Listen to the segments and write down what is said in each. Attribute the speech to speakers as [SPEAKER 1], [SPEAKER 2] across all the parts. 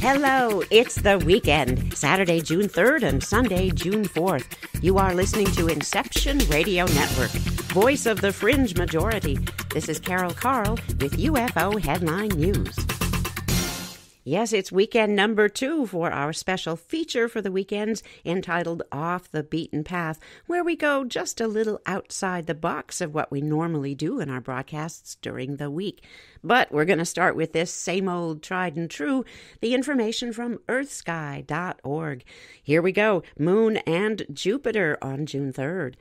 [SPEAKER 1] Hello, it's the weekend, Saturday, June 3rd and Sunday, June 4th. You are listening to Inception Radio Network, voice of the fringe majority. This is Carol Carl with UFO-Headline News. Yes, it's weekend number 2 for our special feature for the weekends entitled Off the Beaten Path, where we go just a little outside the box of what we normally do in our broadcasts during the week. But we're going to start with this same old tried and true, the information from earthsky.org. Here we go, Moon and Jupiter on June 3rd.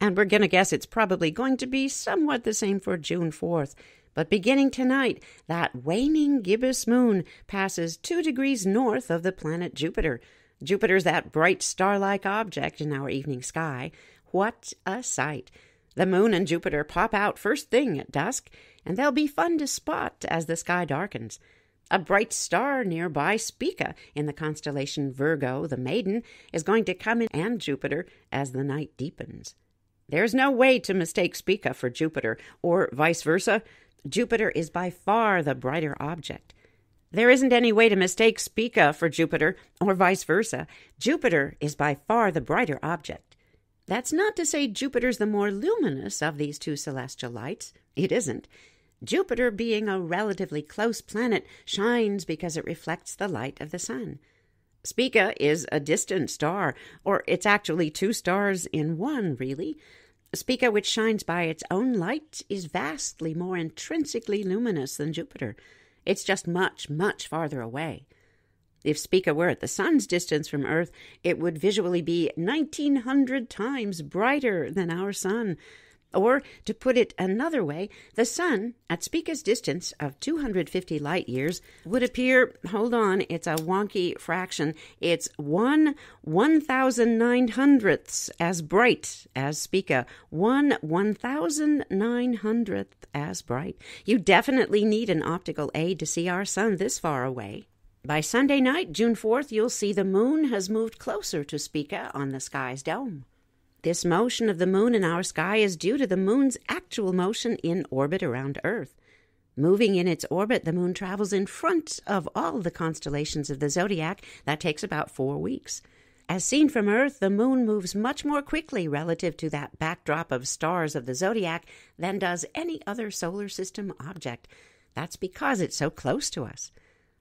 [SPEAKER 1] And we're going to guess it's probably going to be somewhat the same for June 4th. But beginning tonight, that waning gibbous moon passes 2 degrees north of the planet Jupiter. Jupiter's that bright star-like object in our evening sky. What a sight! The moon and Jupiter pop out first thing at dusk, and they'll be fun to spot as the sky darkens. A bright star nearby, Spica, in the constellation Virgo, the maiden, is going to come in and Jupiter as the night deepens. There's no way to mistake Spica for Jupiter, or vice versa. Jupiter is by far the brighter object. There isn't any way to mistake Spica for Jupiter, or vice versa. Jupiter is by far the brighter object. That's not to say Jupiter's the more luminous of these two celestial lights. It isn't. Jupiter, being a relatively close planet, shines because it reflects the light of the sun. Spica is a distant star, or it's actually 2 stars in one, really. Spica, which shines by its own light, is vastly more intrinsically luminous than Jupiter. It's just much, much farther away. If Spica were at the sun's distance from Earth, it would visually be 1,900 times brighter than our sun. Or, to put it another way, the sun, at Spica's distance of 250 light years, would appear, hold on, it's a wonky fraction, it's 1/1,900th as bright as Spica. 1/1,900th as bright. You definitely need an optical aid to see our sun this far away. By Sunday night, June 4th, you'll see the moon has moved closer to Spica on the sky's dome. This motion of the moon in our sky is due to the moon's actual motion in orbit around Earth. Moving in its orbit, the moon travels in front of all the constellations of the zodiac. That takes about 4 weeks. As seen from Earth, the moon moves much more quickly relative to that backdrop of stars of the zodiac than does any other solar system object. That's because it's so close to us.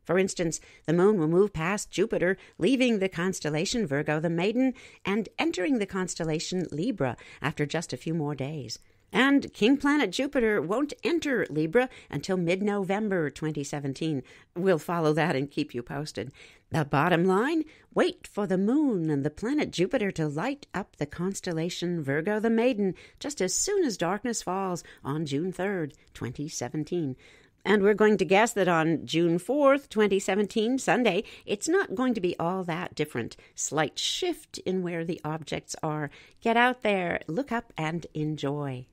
[SPEAKER 1] For instance, the moon will move past Jupiter, leaving the constellation Virgo the maiden, and entering the constellation Libra after just a few more days. And king planet Jupiter won't enter Libra until mid-November 2017. We'll follow that and keep you posted. The bottom line, wait for the moon and the planet Jupiter to light up the constellation Virgo the maiden just as soon as darkness falls on June 3rd, 2017. And we're going to guess that on June 4th, 2017, Sunday, it's not going to be all that different. Slight shift in where the objects are. Get out there, look up, and enjoy.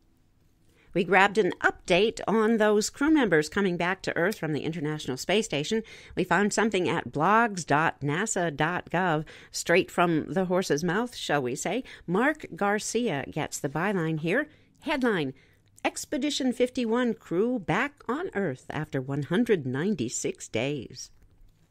[SPEAKER 1] We grabbed an update on those crew members coming back to Earth from the International Space Station. We found something at blogs.nasa.gov, straight from the horse's mouth, shall we say. Mark Garcia gets the byline here. Headline: Expedition 51 crew back on Earth after 196 days.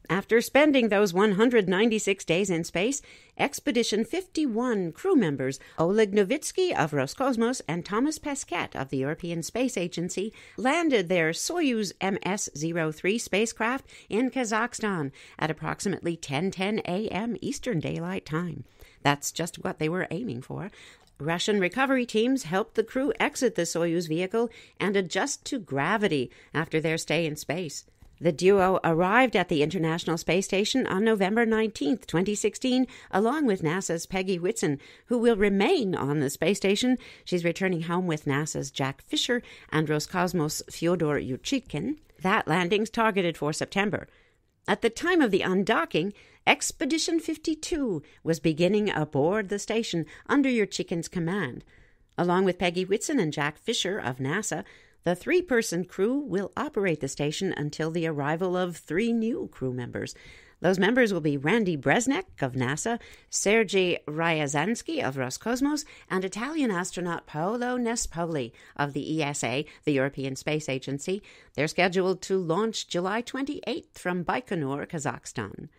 [SPEAKER 1] After spending those 196 days in space, Expedition 51 crew members Oleg Novitskiy of Roscosmos and Thomas Pesquet of the European Space Agency landed their Soyuz MS-03 spacecraft in Kazakhstan at approximately 10:10 a.m. Eastern Daylight Time. That's just what they were aiming for. Russian recovery teams helped the crew exit the Soyuz vehicle and adjust to gravity after their stay in space. The duo arrived at the International Space Station on November 19, 2016, along with NASA's Peggy Whitson, who will remain on the space station. She's returning home with NASA's Jack Fisher and Roscosmos' Fyodor Yurchikhin. That landing's targeted for September. At the time of the undocking, Expedition 52 was beginning aboard the station under Yurchikhin's command. Along with Peggy Whitson and Jack Fisher of NASA, The 3-person crew will operate the station until the arrival of 3 new crew members. Those members will be Randy Bresnik of NASA, Sergei Ryazanskiy of Roscosmos, and Italian astronaut Paolo Nespoli of the ESA, the European Space Agency. They're scheduled to launch July 28th from Baikonur, Kazakhstan.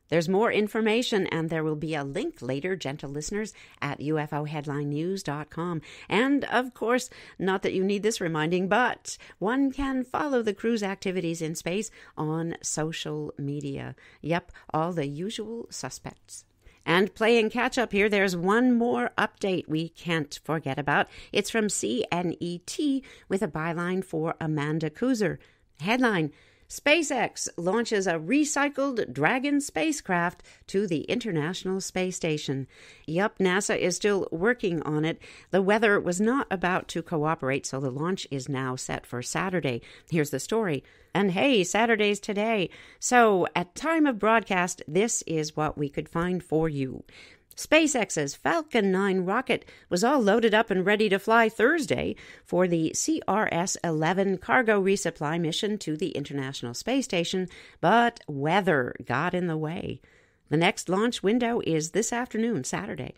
[SPEAKER 1] There's more information, and there will be a link later, gentle listeners, at ufo-headline-news.com. And, of course, not that you need this reminding, but one can follow the crew's activities in space on social media. Yep, all the usual suspects. And playing catch-up here, there's one more update we can't forget about. It's from CNET with a byline for Amanda Kuzer. Headline: SpaceX launches a recycled Dragon spacecraft to the International Space Station. Yup, NASA is still working on it. The weather was not about to cooperate, so the launch is now set for Saturday. Here's the story. And hey, Saturday's today. So, at time of broadcast, this is what we could find for you. SpaceX's Falcon 9 rocket was all loaded up and ready to fly Thursday for the CRS-11 cargo resupply mission to the International Space Station, but weather got in the way. The next launch window is this afternoon, Saturday.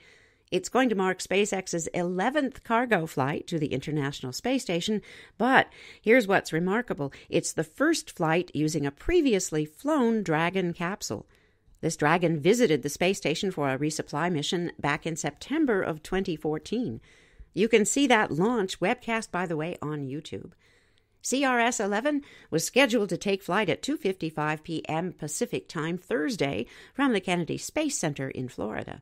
[SPEAKER 1] It's going to mark SpaceX's 11th cargo flight to the International Space Station, but here's what's remarkable. It's the first flight using a previously flown Dragon capsule. This Dragon visited the space station for a resupply mission back in September of 2014. You can see that launch webcast, by the way, on YouTube. CRS-11 was scheduled to take flight at 2:55 p.m. Pacific Time Thursday from the Kennedy Space Center in Florida.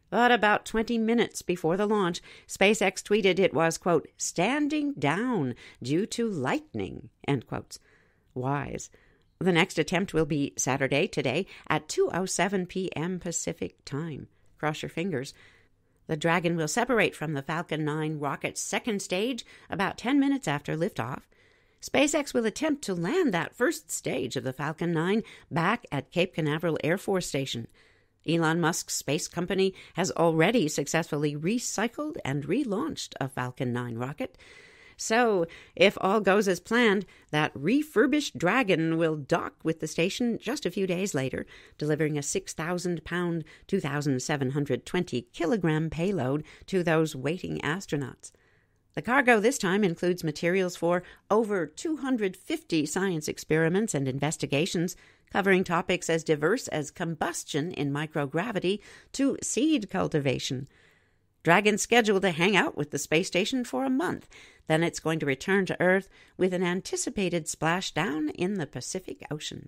[SPEAKER 1] But about 20 minutes before the launch, SpaceX tweeted it was, quote, standing down due to lightning, end quotes. Wise. The next attempt will be Saturday, today, at 2:07 p.m. Pacific Time. Cross your fingers. The Dragon will separate from the Falcon 9 rocket's second stage about 10 minutes after liftoff. SpaceX will attempt to land that first stage of the Falcon 9 back at Cape Canaveral Air Force Station. Elon Musk's space company has already successfully recycled and relaunched a Falcon 9 rocket. So, if all goes as planned, that refurbished Dragon will dock with the station just a few days later, delivering a 6,000-pound, 2,720-kilogram payload to those waiting astronauts. The cargo this time includes materials for over 250 science experiments and investigations, covering topics as diverse as combustion in microgravity to seed cultivation. Dragon's scheduled to hang out with the space station for a month. Then it's going to return to Earth with an anticipated splashdown in the Pacific Ocean.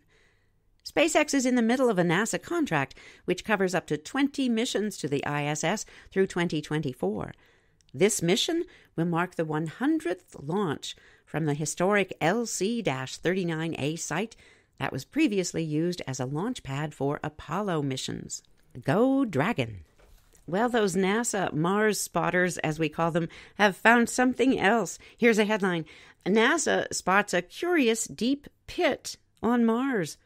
[SPEAKER 1] SpaceX is in the middle of a NASA contract which covers up to 20 missions to the ISS through 2024. This mission will mark the 100th launch from the historic LC-39A site that was previously used as a launch pad for Apollo missions. Go Dragon! Well, those NASA Mars spotters, as we call them, have found something else. Here's a headline. NASA spots a curious deep pit on Mars.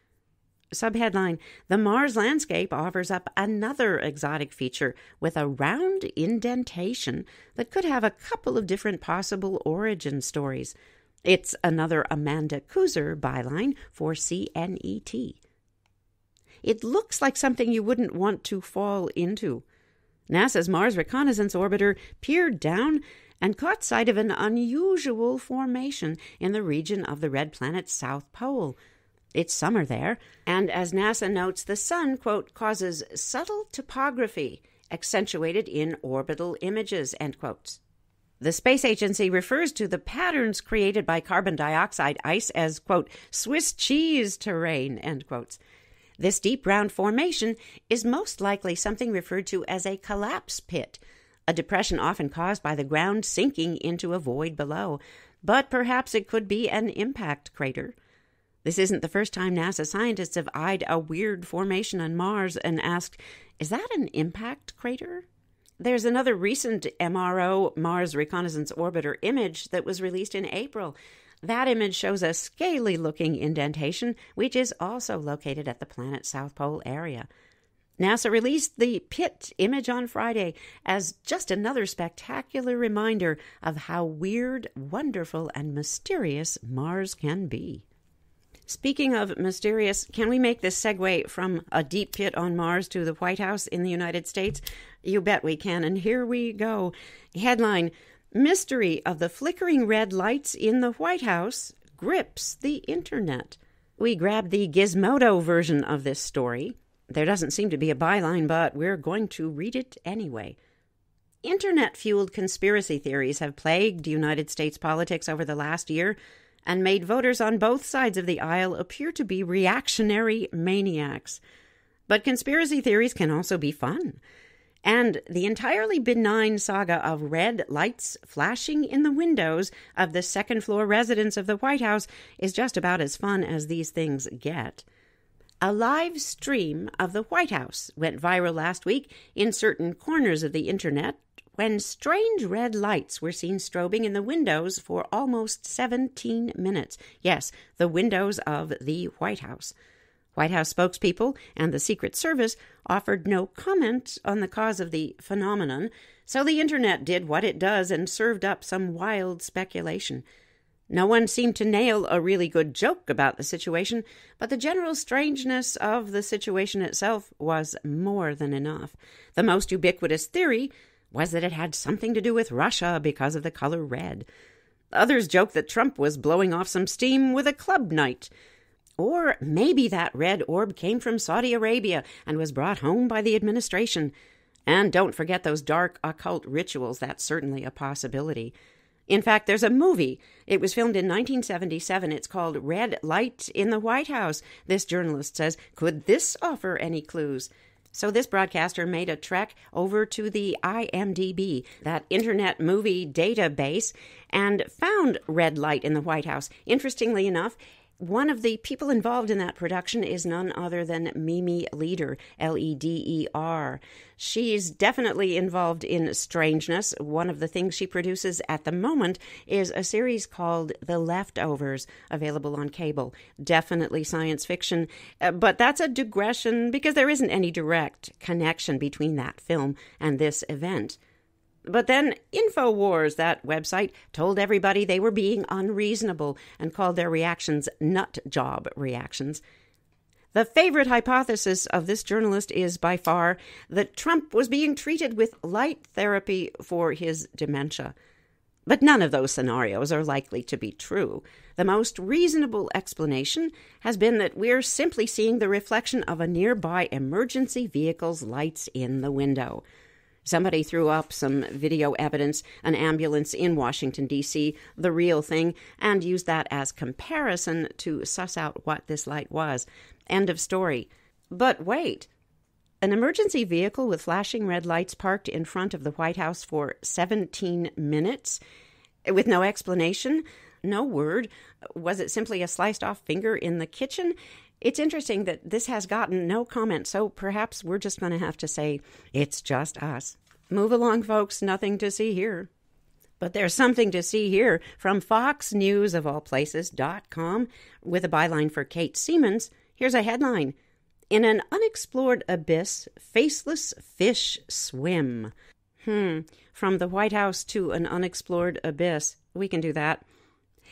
[SPEAKER 1] Subheadline, the Mars landscape offers up another exotic feature with a round indentation that could have a couple of different possible origin stories. It's another Amanda Kuzer byline for CNET. It looks like something you wouldn't want to fall into. NASA's Mars Reconnaissance Orbiter peered down and caught sight of an unusual formation in the region of the red planet's south pole. It's summer there, and as NASA notes, the sun, quote, causes subtle topography accentuated in orbital images, end quotes. The space agency refers to the patterns created by carbon dioxide ice as, quote, Swiss cheese terrain, end quotes. This deep round formation is most likely something referred to as a collapse pit, a depression often caused by the ground sinking into a void below, but perhaps it could be an impact crater. This isn't the first time NASA scientists have eyed a weird formation on Mars and asked, is that an impact crater? There's another recent MRO, Mars Reconnaissance Orbiter, image that was released in April. That image shows a scaly-looking indentation, which is also located at the planet's south pole area. NASA released the Pit image on Friday as just another spectacular reminder of how weird, wonderful, and mysterious Mars can be. Speaking of mysterious, can we make this segue from a deep pit on Mars to the White House in the United States? You bet we can, and here we go. Headline: Mystery of the flickering red lights in the White House grips the internet. We grabbed the Gizmodo version of this story. There doesn't seem to be a byline, but we're going to read it anyway. Internet-fueled conspiracy theories have plagued United States politics over the last year and made voters on both sides of the aisle appear to be reactionary maniacs. But conspiracy theories can also be fun. And the entirely benign saga of red lights flashing in the windows of the second-floor residence of the White House is just about as fun as these things get. A live stream of the White House went viral last week in certain corners of the internet when strange red lights were seen strobing in the windows for almost 17 minutes. Yes, the windows of the White House. White House spokespeople and the Secret Service offered no comment on the cause of the phenomenon, so the internet did what it does and served up some wild speculation. No one seemed to nail a really good joke about the situation, but the general strangeness of the situation itself was more than enough. The most ubiquitous theory was that it had something to do with Russia because of the color red. Others joked that Trump was blowing off some steam with a club night. Or maybe that red orb came from Saudi Arabia and was brought home by the administration. And don't forget those dark occult rituals, that's certainly a possibility. In fact, there's a movie. It was filmed in 1977. It's called Red Light in the White House. This journalist says, could this offer any clues? So this broadcaster made a trek over to the IMDb, that Internet Movie Database, and found Red Light in the White House. Interestingly enough, one of the people involved in that production is none other than Mimi Leder, Leder. She's definitely involved in strangeness. One of the things she produces at the moment is a series called The Leftovers, available on cable. Definitely science fiction, but that's a digression because there isn't any direct connection between that film and this event. But then InfoWars, that website, told everybody they were being unreasonable and called their reactions nut job reactions. The favorite hypothesis of this journalist is by far that Trump was being treated with light therapy for his dementia. But none of those scenarios are likely to be true. The most reasonable explanation has been that we're simply seeing the reflection of a nearby emergency vehicle's lights in the window. Somebody threw up some video evidence, an ambulance in Washington, D.C., the real thing, and used that as comparison to suss out what this light was. End of story. But wait. An emergency vehicle with flashing red lights parked in front of the White House for 17 minutes? With no explanation? No word? Was it simply a sliced-off finger in the kitchen? It's interesting that this has gotten no comment, so perhaps we're just going to have to say, it's just us. Move along, folks. Nothing to see here. But there's something to see here from Fox News, of all places, .com, with a byline for Kate Siemens. Here's a headline. In an unexplored abyss, faceless fish swim. From the White House to an unexplored abyss. We can do that.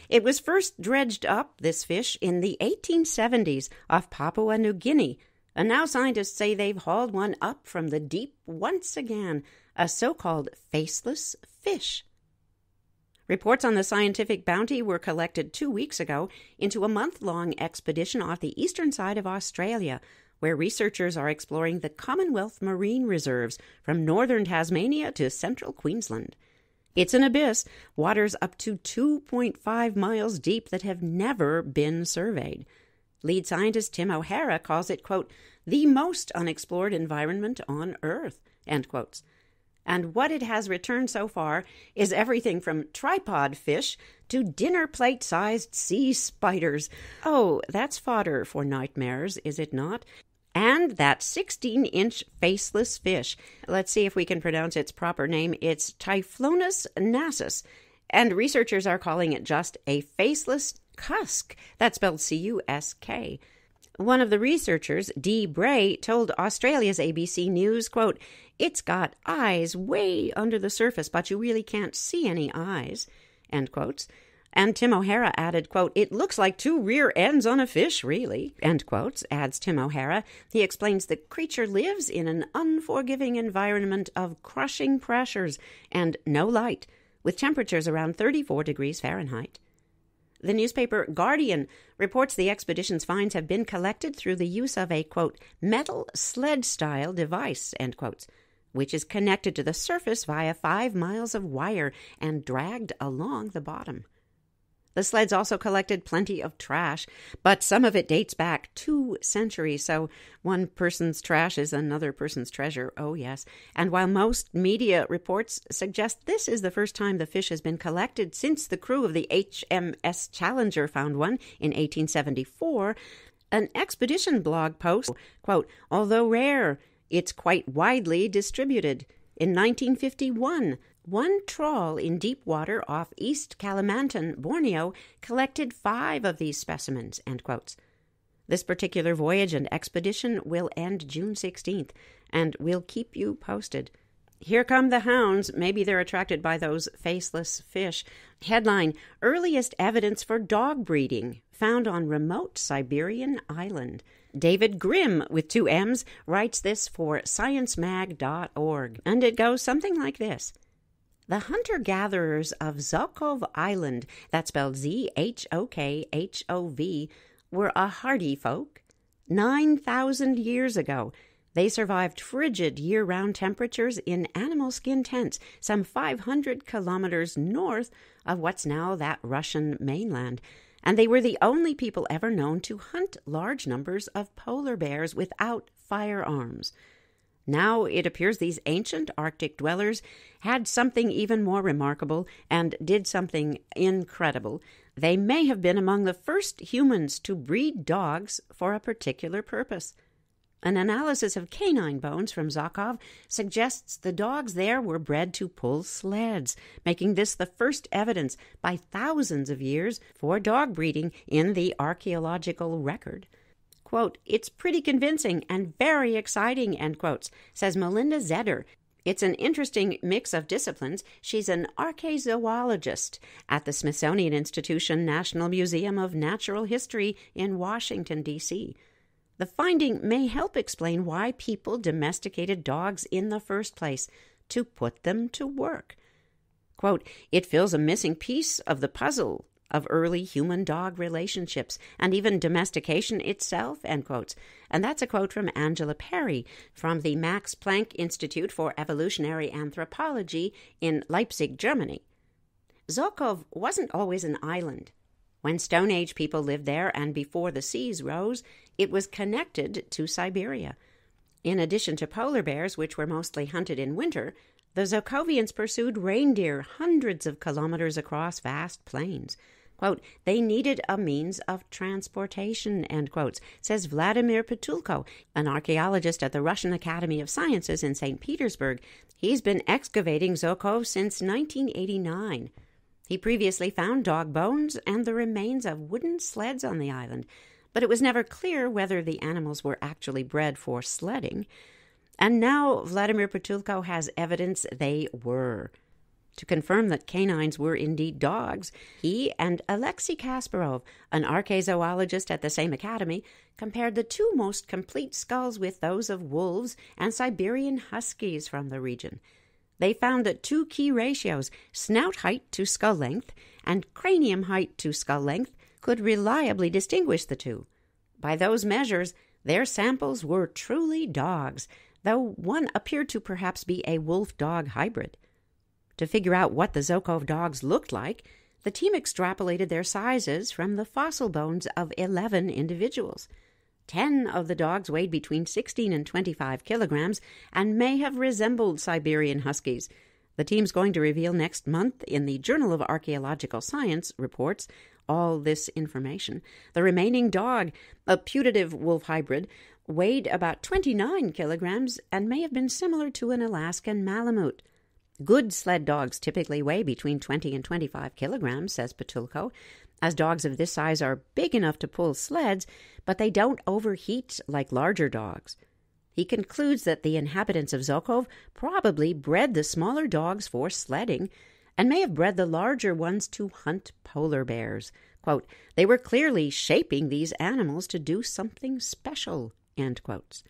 [SPEAKER 1] It was first dredged up, this fish, in the 1870s off Papua New Guinea, and now scientists say they've hauled one up from the deep once again, a so-called faceless fish. Reports on the scientific bounty were collected 2 weeks ago into a month-long expedition off the eastern side of Australia, where researchers are exploring the Commonwealth Marine Reserves from northern Tasmania to central Queensland. It's an abyss, waters up to 2.5 miles deep that have never been surveyed. Lead scientist Tim O'Hara calls it, quote, the most unexplored environment on Earth, end quotes. And what it has returned so far is everything from tripod fish to dinner plate-sized sea spiders. Oh, that's fodder for nightmares, is it not? And that 16-inch faceless fish. Let's see if we can pronounce its proper name. It's Typhlonus nassus, and researchers are calling it just a faceless cusk. That's spelled C-U-S-K. One of the researchers, Dee Bray, told Australia's ABC News, quote, "It's got eyes way under the surface, but you really can't see any eyes," end quotes. And Tim O'Hara added, quote, "It looks like two rear ends on a fish, really," end quotes, adds Tim O'Hara. He explains the creature lives in an unforgiving environment of crushing pressures and no light, with temperatures around 34 degrees Fahrenheit. The newspaper Guardian reports the expedition's finds have been collected through the use of a, quote, "metal sled-style device," end quotes, which is connected to the surface via 5 miles of wire and dragged along the bottom. The sleds also collected plenty of trash, but some of it dates back 2 centuries, so one person's trash is another person's treasure, oh yes. And while most media reports suggest this is the first time the fish has been collected since the crew of the HMS Challenger found one in 1874, an expedition blog post, quote, "Although rare, it's quite widely distributed. In 1951, one trawl in deep water off East Kalimantan, Borneo, collected 5 of these specimens," end quotes. This particular voyage and expedition will end June 16th, and we'll keep you posted. Here come the hounds. Maybe they're attracted by those faceless fish. Headline, "Earliest evidence for dog breeding found on remote Siberian island." David Grimm, with 2 M's, writes this for sciencemag.org, and it goes something like this. The hunter-gatherers of Zhukov Island, that's spelled Zhokhov, were a hardy folk. 9,000 years ago, they survived frigid year-round temperatures in animal skin tents some 500 kilometers north of what's now that Russian mainland, and they were the only people ever known to hunt large numbers of polar bears without firearms. Now it appears these ancient Arctic dwellers had something even more remarkable and did something incredible. They may have been among the first humans to breed dogs for a particular purpose. An analysis of canine bones from Zhukov suggests the dogs there were bred to pull sleds, making this the first evidence by thousands of years for dog breeding in the archaeological record. Quote, "It's pretty convincing and very exciting," end quotes, says Melinda Zeder. It's an interesting mix of disciplines. She's an archaeozoologist at the Smithsonian Institution National Museum of Natural History in Washington, D.C. The finding may help explain why people domesticated dogs in the first place, to put them to work. Quote, "It fills a missing piece of the puzzle of early human-dog relationships and even domestication itself," end quotes. And that's a quote from Angela Perry from the Max Planck Institute for Evolutionary Anthropology in Leipzig, Germany. Zhukov wasn't always an island. When Stone Age people lived there and before the seas rose, it was connected to Siberia. In addition to polar bears, which were mostly hunted in winter, the Zhukovians pursued reindeer hundreds of kilometers across vast plains. Quote, "They needed a means of transportation," end quotes, says Vladimir Petulko, an archaeologist at the Russian Academy of Sciences in St. Petersburg. He's been excavating Zhukov since 1989. He previously found dog bones and the remains of wooden sleds on the island, but it was never clear whether the animals were actually bred for sledding. And now Vladimir Petulko has evidence they were. To confirm that canines were indeed dogs, he and Alexei Kasparov, an archaeozoologist at the same academy, compared the 2 most complete skulls with those of wolves and Siberian huskies from the region. They found that 2 key ratios, snout height to skull length and cranium height to skull length, could reliably distinguish the 2. By those measures, their samples were truly dogs, though one appeared to perhaps be a wolf-dog hybrid. To figure out what the Zhukov dogs looked like, the team extrapolated their sizes from the fossil bones of 11 individuals. 10 of the dogs weighed between 16 and 25 kilograms and may have resembled Siberian huskies. The team's going to reveal next month in the Journal of Archaeological Science reports all this information. The remaining dog, a putative wolf hybrid, weighed about 29 kilograms and may have been similar to an Alaskan Malamute. Good sled dogs typically weigh between 20 and 25 kilograms, says Petulko. as dogs of this size are big enough to pull sleds, but they don't overheat like larger dogs. He concludes that the inhabitants of Zhukov probably bred the smaller dogs for sledding and may have bred the larger ones to hunt polar bears. Quote, "They were clearly shaping these animals to do something special," end quotes.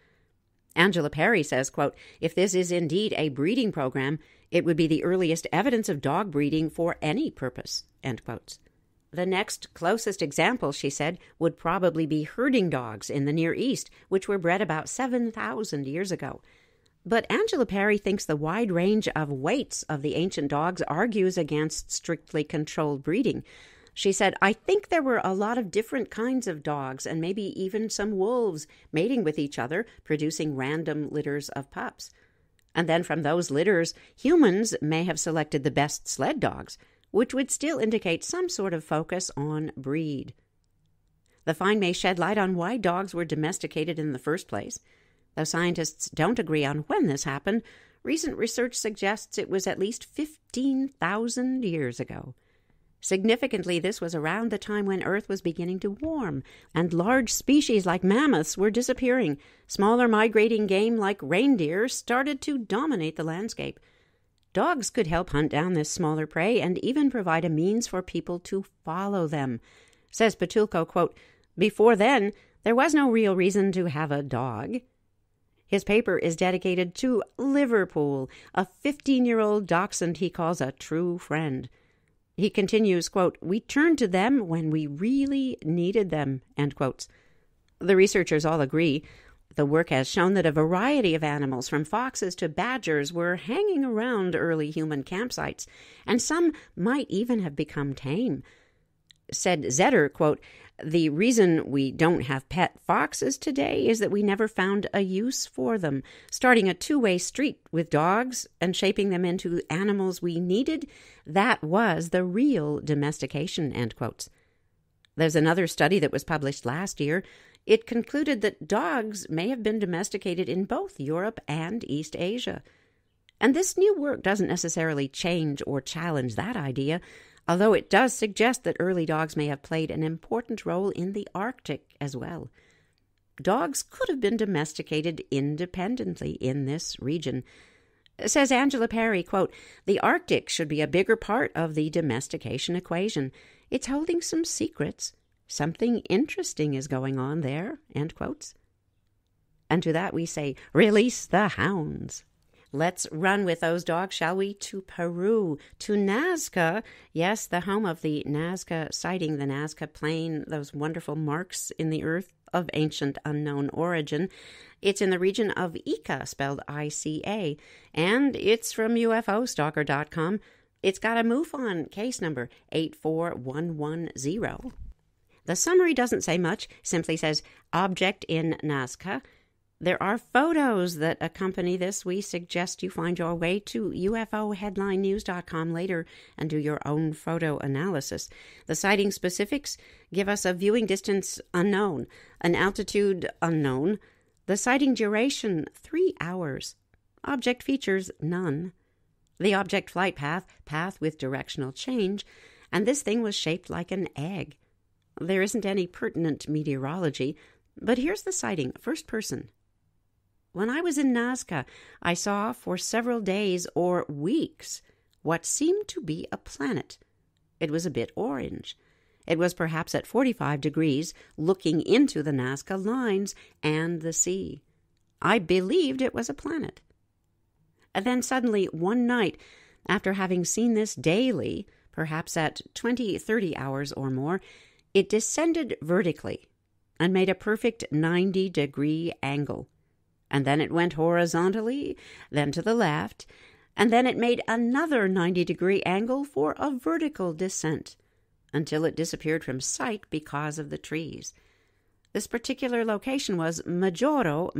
[SPEAKER 1] Angela Perry says, quote, "If this is indeed a breeding program, it would be the earliest evidence of dog breeding for any purpose," end quotes. The next closest example, she said, would probably be herding dogs in the Near East, which were bred about 7,000 years ago. But Angela Perry thinks the wide range of weights of the ancient dogs argues against strictly controlled breeding. She said, "I think there were a lot of different kinds of dogs and maybe even some wolves mating with each other, producing random litters of pups. And then from those litters, humans may have selected the best sled dogs, which would still indicate some sort of focus on breed." The find may shed light on why dogs were domesticated in the first place. Though scientists don't agree on when this happened, recent research suggests it was at least 15,000 years ago. Significantly, this was around the time when Earth was beginning to warm, and large species like mammoths were disappearing. Smaller migrating game like reindeer started to dominate the landscape. Dogs could help hunt down this smaller prey and even provide a means for people to follow them. Says Petulko, quote, "Before then, there was no real reason to have a dog." His paper is dedicated to Liverpool, a 15-year-old dachshund he calls a true friend. He continues, quote, "We turned to them when we really needed them," end quotes. The researchers all agree. The work has shown that a variety of animals, from foxes to badgers, were hanging around early human campsites, and some might even have become tame. Said Zetter, quote, "The reason we don't have pet foxes today is that we never found a use for them. Starting a two-way street with dogs and shaping them into animals we needed, that was the real domestication," end quotes. There's another study that was published last year. It concluded that dogs may have been domesticated in both Europe and East Asia. And this new work doesn't necessarily change or challenge that idea, although it does suggest that early dogs may have played an important role in the Arctic as well. Dogs could have been domesticated independently in this region. Says Angela Perry, quote, "The Arctic should be a bigger part of the domestication equation. It's holding some secrets. Something interesting is going on there," end quotes. And to that we say, release the hounds. Let's run with those dogs, shall we, to Peru, to Nazca. Yes, the home of the Nazca sighting, the Nazca Plain, those wonderful marks in the earth of ancient unknown origin. It's in the region of Ica, spelled I-C-A, and it's from UFOstalker.com. It's got a MUFON case number 84110. The summary doesn't say much, simply says, "Object in Nazca." There are photos that accompany this. We suggest you find your way to ufo-headline-news.com later and do your own photo analysis. The sighting specifics give us a viewing distance unknown, an altitude unknown, the sighting duration 3 hours, object features none, the object flight path with directional change, and this thing was shaped like an egg. There isn't any pertinent meteorology, but here's the sighting, first person. "When I was in Nazca, I saw for several days or weeks what seemed to be a planet. It was a bit orange. It was perhaps at 45 degrees, looking into the Nazca lines and the sea. I believed it was a planet. And then suddenly, one night, after having seen this daily, perhaps at 20-30 hours or more, it descended vertically and made a perfect 90-degree angle. And then it went horizontally, then to the left, and then it made another 90-degree angle for a vertical descent, until it disappeared from sight because of the trees. This particular location was Mahoro,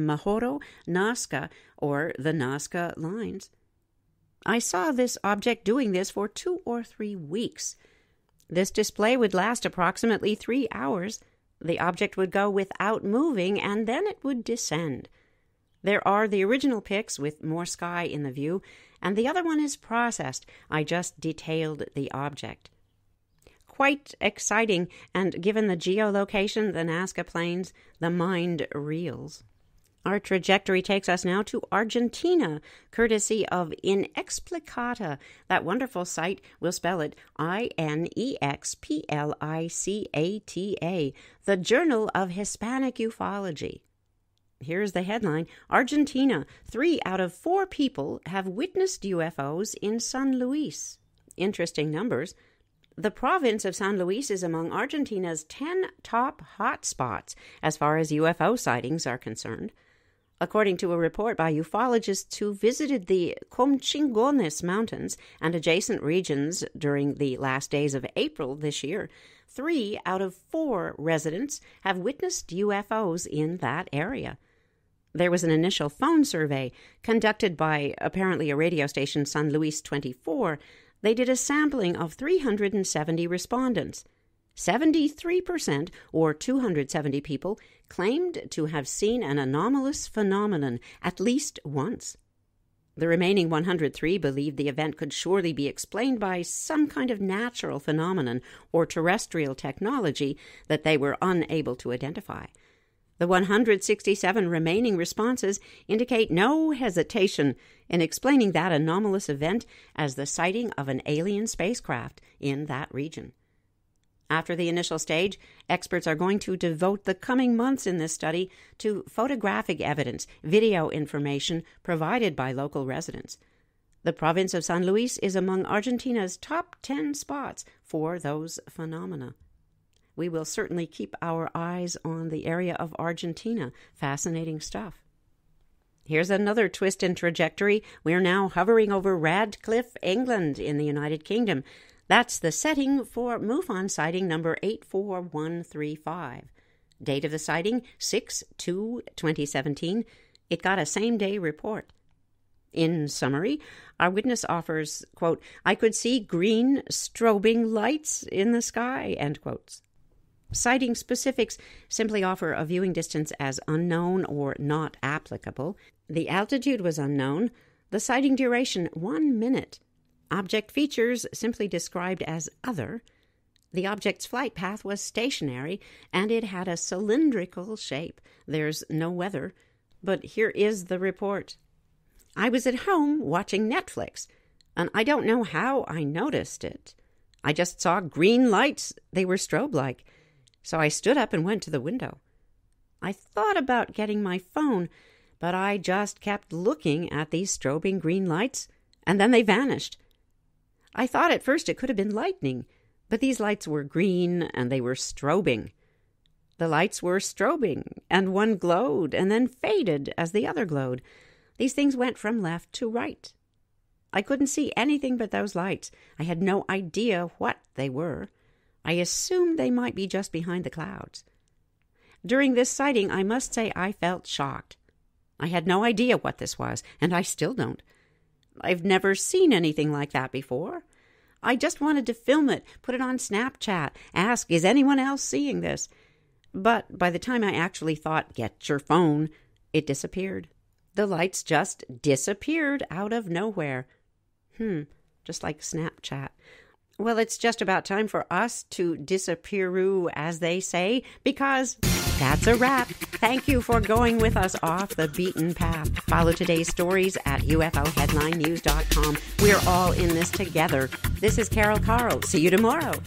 [SPEAKER 1] Nazca, or the Nazca lines. I saw this object doing this for 2 or 3 weeks. This display would last approximately 3 hours. The object would go without moving, and then it would descend. There are the original pics with more sky in the view, and the other one is processed. I just detailed the object. quite exciting, and given the geolocation of the Nazca Plains, the mind reels. Our trajectory takes us now to Argentina, courtesy of Inexplicata. That wonderful site, we'll spell it Inexplicata, the Journal of Hispanic Ufology. Here's the headline: Argentina, 3 out of 4 people have witnessed UFOs in San Luis. Interesting numbers. The province of San Luis is among Argentina's 10 top hotspots as far as UFO sightings are concerned. According to a report by ufologists who visited the Comchingones Mountains and adjacent regions during the last days of April this year, 3 out of 4 residents have witnessed UFOs in that area. There was an initial phone survey conducted by apparently a radio station, San Luis 24. They did a sampling of 370 respondents. 73%, or 270 people, claimed to have seen an anomalous phenomenon at least once. The remaining 103 believed the event could surely be explained by some kind of natural phenomenon or terrestrial technology that they were unable to identify. The 167 remaining responses indicate no hesitation in explaining that anomalous event as the sighting of an alien spacecraft in that region. After the initial stage, experts are going to devote the coming months in this study to photographic evidence, video information provided by local residents. The province of San Luis is among Argentina's top 10 spots for those phenomena. We will certainly keep our eyes on the area of Argentina. Fascinating stuff. Here's another twist in trajectory. We're now hovering over Radcliffe, England, in the United Kingdom. That's the setting for MUFON sighting number 84135. Date of the sighting, 6/2/2017. It got a same-day report. In summary, our witness offers, quote, "I could see green strobing lights in the sky," end quotes. Sighting specifics simply offer a viewing distance as unknown or not applicable. The altitude was unknown. The sighting duration, 1 minute. Object features simply described as other. The object's flight path was stationary, and it had a cylindrical shape. There's no weather, but here is the report. I was at home watching Netflix, and I don't know how I noticed it. I just saw green lights. They were strobe-like. So I stood up and went to the window. I thought about getting my phone, but I just kept looking at these strobing green lights, and then they vanished. I thought at first it could have been lightning, but these lights were green and they were strobing. The lights were strobing, and one glowed and then faded as the other glowed. These things went from left to right. I couldn't see anything but those lights. I had no idea what they were. I assumed they might be just behind the clouds. During this sighting, I must say I felt shocked. I had no idea what this was, and I still don't. I've never seen anything like that before. I just wanted to film it, put it on Snapchat, ask, is anyone else seeing this? But by the time I actually thought, get your phone, it disappeared. The lights just disappeared out of nowhere. Just like Snapchat. Well, it's just about time for us to disappear, as they say, because that's a wrap. Thank you for going with us off the beaten path. Follow today's stories at ufo-headline-news.com. We're all in this together. This is Carol Carl. See you tomorrow.